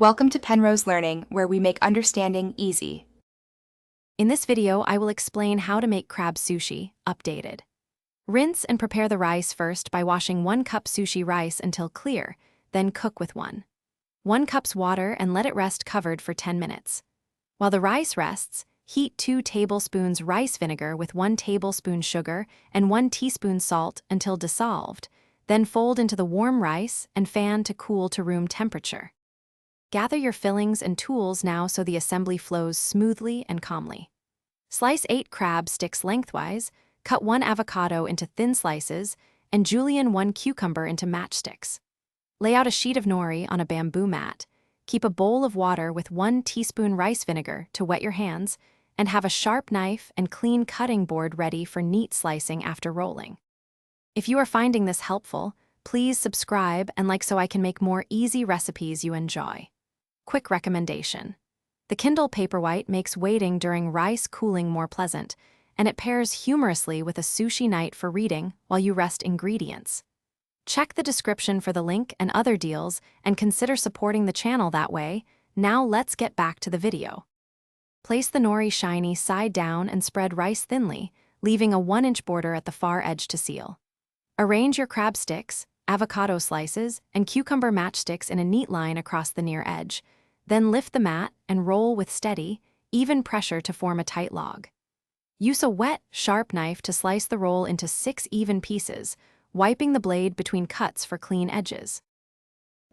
Welcome to Penrose Learning, where we make understanding easy. In this video, I will explain how to make crab sushi, updated. Rinse and prepare the rice first by washing 1 cup sushi rice until clear, then cook with 1 cup's water and let it rest covered for 10 minutes. While the rice rests, heat 2 tablespoons rice vinegar with 1 tablespoon sugar and 1 teaspoon salt until dissolved, then fold into the warm rice and fan to cool to room temperature. Gather your fillings and tools now so the assembly flows smoothly and calmly. Slice 8 crab sticks lengthwise, cut 1 avocado into thin slices, and julienne 1 cucumber into matchsticks. Lay out a sheet of nori on a bamboo mat, keep a bowl of water with 1 teaspoon rice vinegar to wet your hands, and have a sharp knife and clean cutting board ready for neat slicing after rolling. If you are finding this helpful, please subscribe and like so I can make more easy recipes you enjoy. Quick recommendation. The Kindle Paperwhite makes waiting during rice cooling more pleasant, and it pairs humorously with a sushi night for reading while you rest ingredients. Check the description for the link and other deals and consider supporting the channel that way. Now let's get back to the video. Place the nori shiny side down and spread rice thinly, leaving a 1-inch border at the far edge to seal. Arrange your crab sticks, avocado slices, and cucumber matchsticks in a neat line across the near edge. Then lift the mat and roll with steady, even pressure to form a tight log. Use a wet, sharp knife to slice the roll into 6 even pieces, wiping the blade between cuts for clean edges.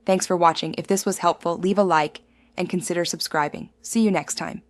Thanks for watching. If this was helpful, leave a like and consider subscribing. See you next time.